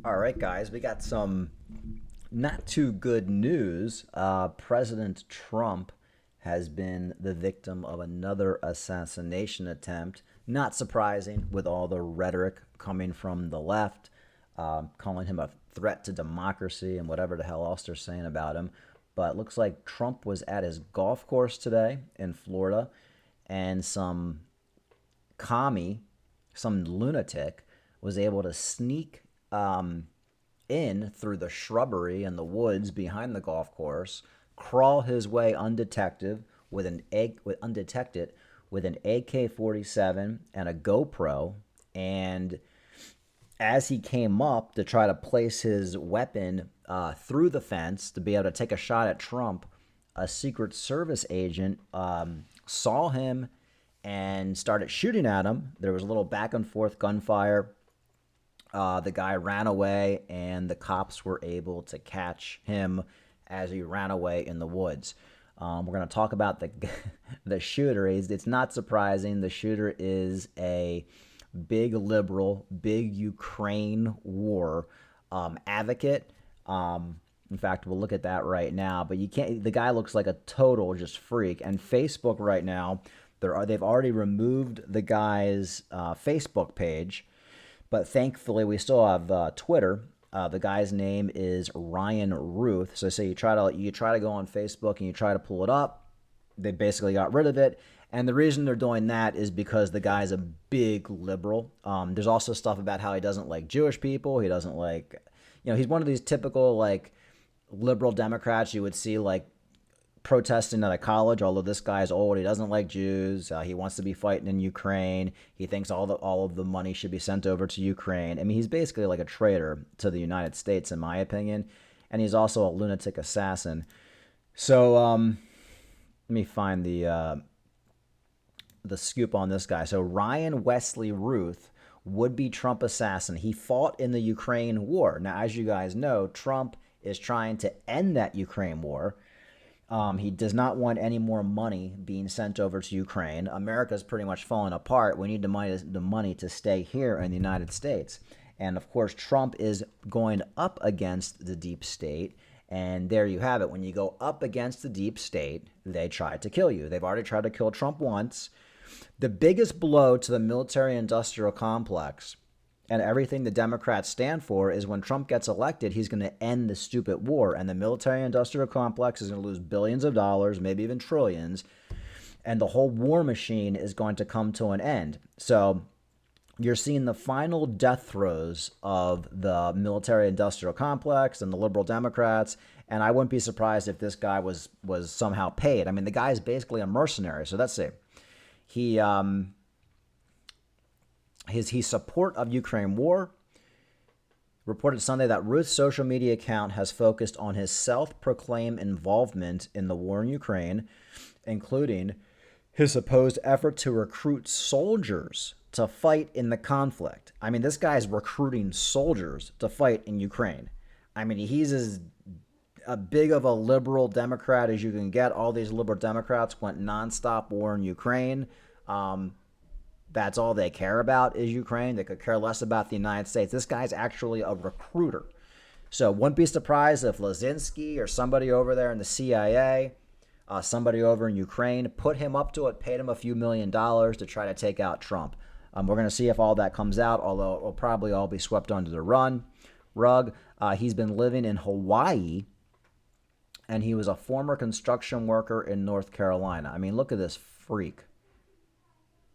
All right, guys, we got some not too good news. President Trump has been the victim of another assassination attempt. Not surprising with all the rhetoric coming from the left, calling him a threat to democracy and whatever the hell else they're saying about him. But it looks like Trump was at his golf course today in Florida, and commie, some lunatic, was able to sneak in through the shrubbery and the woods behind the golf course, crawl his way undetected with an AK-47 and a GoPro, and as he came up to try to place his weapon through the fence to be able to take a shot at Trump, a Secret Service agent saw him and started shooting at him. There was a little back and forth gunfire. The guy ran away, and the cops were able to catch him as he ran away in the woods. We're going to talk about the shooter. It's not surprising. The shooter is a big liberal, big Ukraine war advocate. In fact, we'll look at that right now. But you can't. The guy looks like a total just freak. And Facebook right now, they've already removed the guy's Facebook page, but thankfully, we still have Twitter. The guy's name is Ryan Ruth. So say you try to go on Facebook and you try to pull it up. They basically got rid of it. And the reason they're doing that is because the guy's a big liberal. There's also stuff about how he doesn't like Jewish people. He doesn't like, he's one of these typical like liberal Democrats you would see like protesting at a college. Although this guy's old, he doesn't like Jews. He wants to be fighting in Ukraine. He thinks all of the money should be sent over to Ukraine. I mean, he's basically like a traitor to the United States, in my opinion. And he's also a lunatic assassin. So let me find the scoop on this guy. So Ryan Wesley Ruth, would-be Trump assassin. He fought in the Ukraine war. Now, as you guys know, Trump is trying to end that Ukraine war. He does not want any more money being sent over to Ukraine. America's pretty much falling apart. We need the money to stay here in the United States. And of course, Trump is going up against the deep state. And there you have it. When you go up against the deep state, they try to kill you. They've already tried to kill Trump once. The biggest blow to the military industrial complex and everything the Democrats stand for is when Trump gets elected, he's going to end the stupid war. And the military industrial complex is going to lose billions of dollars, maybe even trillions. And the whole war machine is going to come to an end. So you're seeing the final death throes of the military industrial complex and the liberal Democrats. And I wouldn't be surprised if this guy was somehow paid. I mean, the guy is basically a mercenary. So let's see. He his support of Ukraine war reported Sunday that Ruth's social media account has focused on his self-proclaimed involvement in the war in Ukraine, including his supposed effort to recruit soldiers to fight in the conflict. I mean, this guy's recruiting soldiers to fight in Ukraine. I mean, he's as big of a liberal Democrat as you can get. All these liberal Democrats want nonstop war in Ukraine. That's all they care about is Ukraine. They could care less about the United States. This guy's actually a recruiter. So wouldn't be surprised if Lazinski or somebody over there in the CIA, somebody over in Ukraine, put him up to it, paid him a few $1,000,000 to try to take out Trump. We're going to see if all that comes out, although it will probably all be swept under the rug. He's been living in Hawaii, and he was a former construction worker in North Carolina. I mean, look at this freak.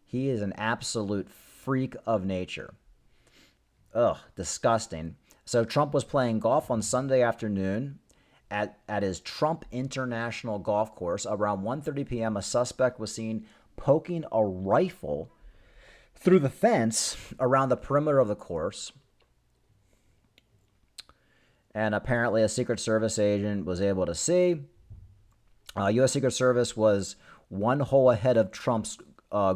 He is an absolute freak of nature. Ugh, disgusting. So Trump was playing golf on Sunday afternoon at his Trump International Golf Course. Around 1:30 p.m., a suspect was seen poking a rifle through the fence around the perimeter of the course. And apparently a Secret Service agent was able to see. U.S. Secret Service was one hole ahead of Trump's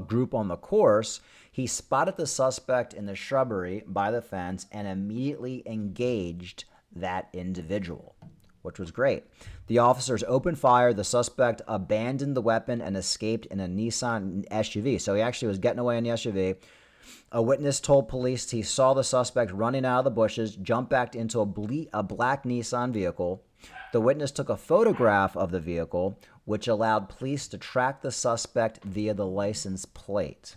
group on the course. He spotted the suspect in the shrubbery by the fence and immediately engaged that individual, which was great. The officers opened fire. The suspect abandoned the weapon and escaped in a Nissan SUV. So he actually was getting away in the SUV. A witness told police he saw the suspect running out of the bushes, jump back into a black Nissan vehicle. The witness took a photograph of the vehicle, which allowed police to track the suspect via the license plate.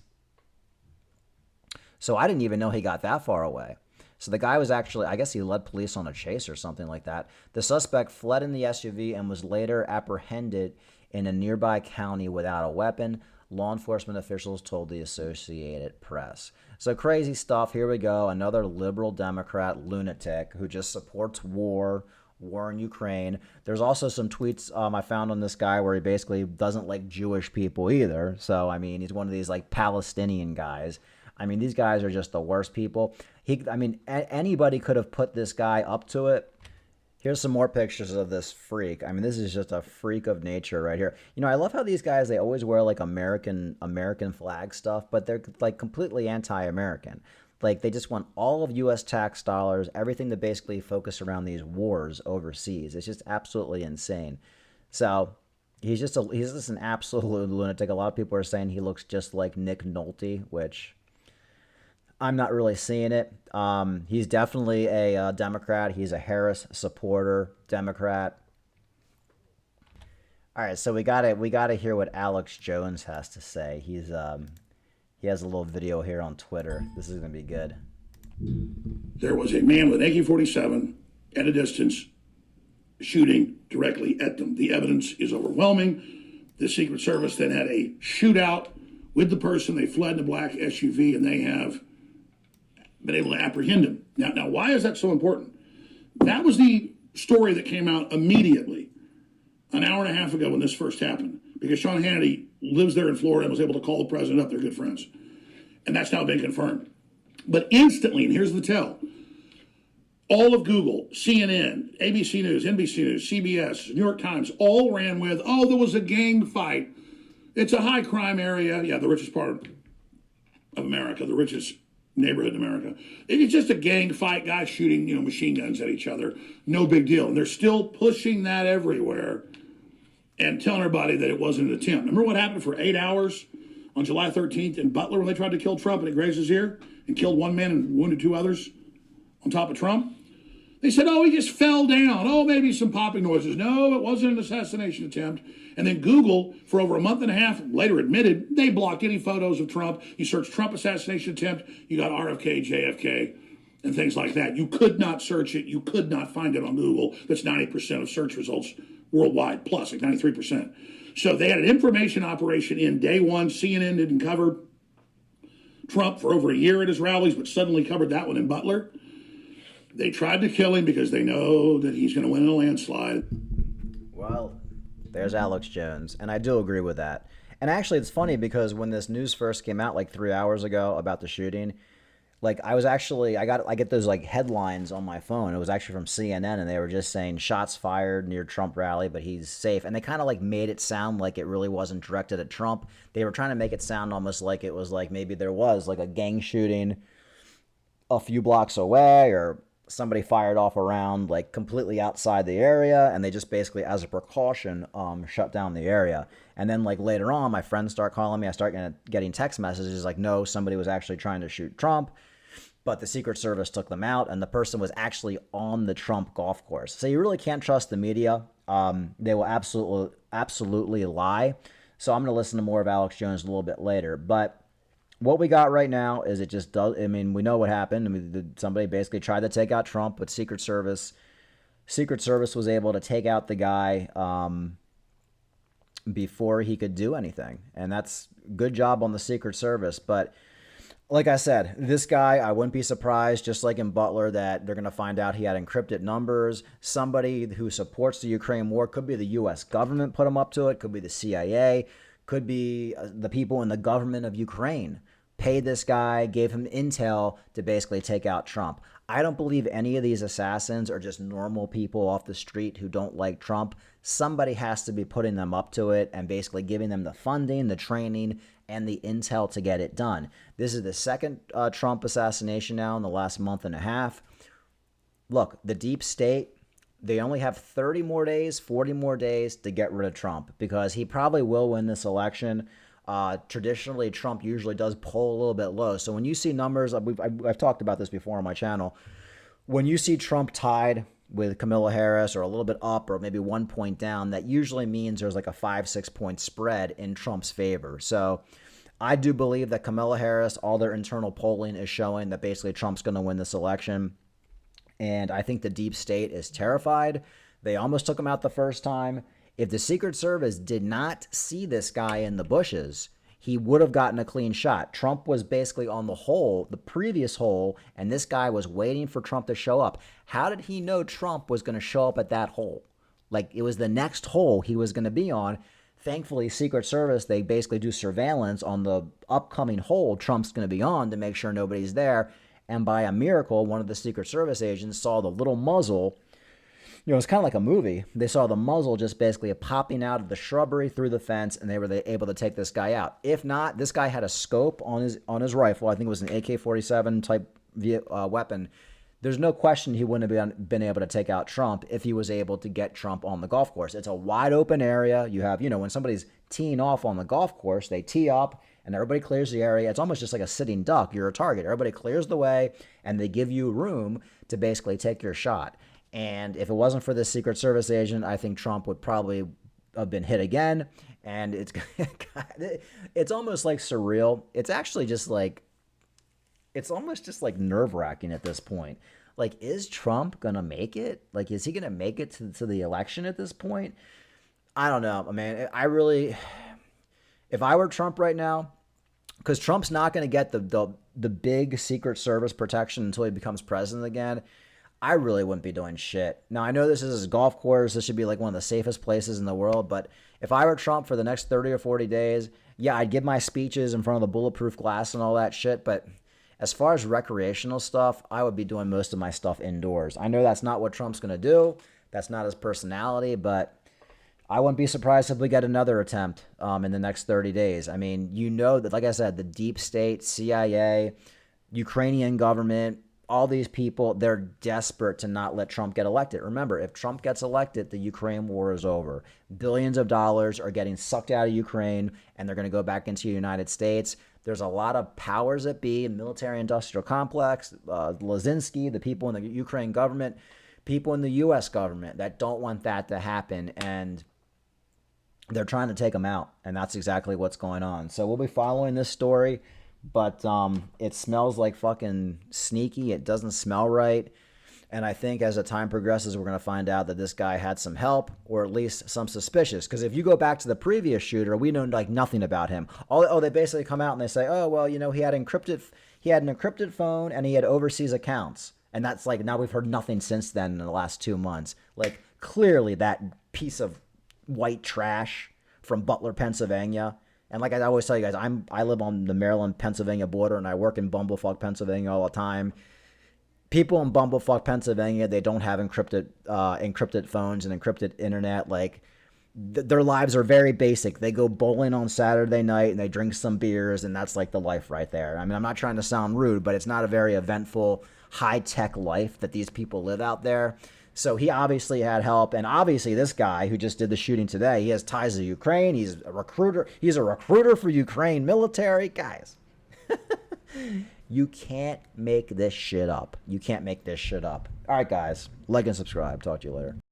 So I didn't even know he got that far away. So the guy was actually, I guess he led police on a chase or something like that. The suspect fled in the SUV and was later apprehended in a nearby county without a weapon, law enforcement officials told the Associated Press. So crazy stuff. Here we go. Another liberal Democrat lunatic who just supports war in Ukraine. There's also some tweets I found on this guy where he basically doesn't like Jewish people either. So, I mean, he's one of these like Palestinian guys. I mean, these guys are just the worst people. Anybody could have put this guy up to it. Here's some more pictures of this freak. I mean, this is just a freak of nature right here. You know, I love how these guys, they always wear like American flag stuff, but they're like completely anti-American. Like they just want all of U.S. tax dollars, everything to basically focus around these wars overseas. It's just absolutely insane. So he's just an absolute lunatic. A lot of people are saying he looks just like Nick Nolte, which I'm not really seeing it. He's definitely a Democrat. He's a Harris supporter, Democrat. All right, so we gotta hear what Alex Jones has to say. He has a little video here on Twitter. This is gonna be good. There was a man with an AK-47 at a distance shooting directly at them. The evidence is overwhelming. The Secret Service then had a shootout with the person. They fled in a black SUV, and they have been able to apprehend him. Now, why is that so important? That was the story that came out immediately an hour and a half ago when this first happened, because Sean Hannity lives there in Florida and was able to call the president up. They're good friends. And that's now been confirmed. But instantly, and here's the tell, all of Google, CNN, ABC News, NBC News, CBS, New York Times, all ran with, oh, there was a gang fight. It's a high crime area. Yeah, the richest part of America, the richest neighborhood in America. It's just a gang fight, guys shooting, machine guns at each other. No big deal. And they're still pushing that everywhere and telling everybody that it wasn't an attempt. Remember what happened for 8 hours on July 13th in Butler when they tried to kill Trump and it grazed his ear and killed one man and wounded two others on top of Trump? They said, oh, he just fell down. Oh, maybe some popping noises. No, it wasn't an assassination attempt. And then Google, for over a month and a half, later admitted they blocked any photos of Trump. You search Trump assassination attempt, you got RFK, JFK, and things like that. You could not search it. You could not find it on Google. That's 90% of search results worldwide, plus like 93%. So they had an information operation in day one. CNN didn't cover Trump for over a year at his rallies, but suddenly covered that one in Butler. They tried to kill him because they know that he's going to win in a landslide. Well, there's Alex Jones, and I do agree with that. And actually, it's funny because when this news first came out like 3 hours ago about the shooting, like I get those like headlines on my phone. It was actually from CNN, and they were just saying shots fired near Trump rally, but he's safe. And they kind of like made it sound like it really wasn't directed at Trump. They were trying to make it sound almost like it was like maybe there was like a gang shooting a few blocks away, or somebody fired off a round like completely outside the area, and they just basically, as a precaution, shut down the area. And then like later on, my friends start calling me. I start getting text messages like, no, somebody was actually trying to shoot Trump, but the Secret Service took them out, and the person was actually on the Trump golf course. So you really can't trust the media. They will absolutely lie. So I'm going to listen to more of Alex Jones a little bit later. But what we got right now is it just does. I mean, we know what happened. I mean, somebody basically tried to take out Trump, but Secret Service was able to take out the guy before he could do anything, and that's good job on the Secret Service. But like I said, this guy, I wouldn't be surprised, just like in Butler, that they're going to find out he had encrypted numbers. Somebody who supports the Ukraine war, could be the U.S. government put him up to it, could be the CIA, could be the people in the government of Ukraine paid this guy, gave him intel to basically take out Trump. I don't believe any of these assassins are just normal people off the street who don't like Trump. Somebody has to be putting them up to it and basically giving them the funding, the training, and the intel to get it done. This is the second Trump assassination now in the last month and a half. Look, the deep state, they only have 30 more days, 40 more days to get rid of Trump, because he probably will win this election. traditionally Trump usually does pull a little bit low. So when you see numbers, I've talked about this before on my channel. When you see Trump tied with Kamala Harris or a little bit up or maybe 1 point down, that usually means there's like a 5, 6 point spread in Trump's favor. So I do believe that Kamala Harris, all their internal polling is showing that basically Trump's going to win this election. And I think the deep state is terrified. They almost took him out the first time. If the Secret Service did not see this guy in the bushes, he would have gotten a clean shot. Trump was basically on the hole, the previous hole, and this guy was waiting for Trump to show up. How did he know Trump was going to show up at that hole? Like it was the next hole he was going to be on. Thankfully, Secret Service, they basically do surveillance on the upcoming hole Trump's going to be on to make sure nobody's there. And by a miracle, one of the Secret Service agents saw the little muzzle. It's kind of like a movie. They saw the muzzle just basically popping out of the shrubbery through the fence, and they were able to take this guy out. If not, this guy had a scope on his rifle. I think it was an AK-47 type weapon. There's no question he wouldn't have been able to take out Trump if he was able to get Trump on the golf course. It's a wide open area. You have, when somebody's teeing off on the golf course, they tee up and everybody clears the area. It's almost just like a sitting duck. You're a target. Everybody clears the way and they give you room to basically take your shot. And if it wasn't for this Secret Service agent, I think Trump would probably have been hit again. And it's almost like surreal. It's actually just like, it's almost just like nerve-wracking at this point. Like, is Trump gonna make it? Like, is he gonna make it to the election at this point? I don't know, man. If I were Trump right now, because Trump's not gonna get the big Secret Service protection until he becomes president again, I really wouldn't be doing shit. Now, I know this is his golf course. This should be like one of the safest places in the world. But if I were Trump for the next 30 or 40 days, yeah, I'd give my speeches in front of the bulletproof glass and all that shit. But as far as recreational stuff, I would be doing most of my stuff indoors. I know that's not what Trump's going to do. That's not his personality, but I wouldn't be surprised if we get another attempt in the next 30 days. I mean, that, like I said, the deep state, CIA, Ukrainian government, all these people, they're desperate to not let Trump get elected. Remember, if Trump gets elected, the Ukraine war is over. Billions of dollars are getting sucked out of Ukraine, and they're going to go back into the United States. There's a lot of powers that be, military-industrial complex, Lazinski, the people in the Ukraine government, people in the U.S. government that don't want that to happen, and they're trying to take them out, and that's exactly what's going on. So we'll be following this story, but it smells like fucking sneaky. It doesn't smell right. And I think as the time progresses, we're going to find out that this guy had some help or at least some suspicious. Because if you go back to the previous shooter, we know like nothing about him. They basically come out and they say, oh, well, he had an encrypted phone and he had overseas accounts. And that's like, now we've heard nothing since then in the last 2 months. Like clearly that piece of white trash from Butler, Pennsylvania. And like I always tell you guys, I live on the Maryland-Pennsylvania border and I work in Bumblefuck, Pennsylvania all the time. People in Bumblefuck, Pennsylvania, they don't have encrypted phones and encrypted internet. Like their lives are very basic. They go bowling on Saturday night and they drink some beers, and that's like the life right there. I mean, I'm not trying to sound rude, but it's not a very eventful, high-tech life that these people live out there. So he obviously had help, and obviously this guy who just did the shooting today, he has ties to Ukraine. He's a recruiter. He's a recruiter for Ukraine military. Guys, you can't make this shit up. You can't make this shit up. All right, guys, like and subscribe. Talk to you later.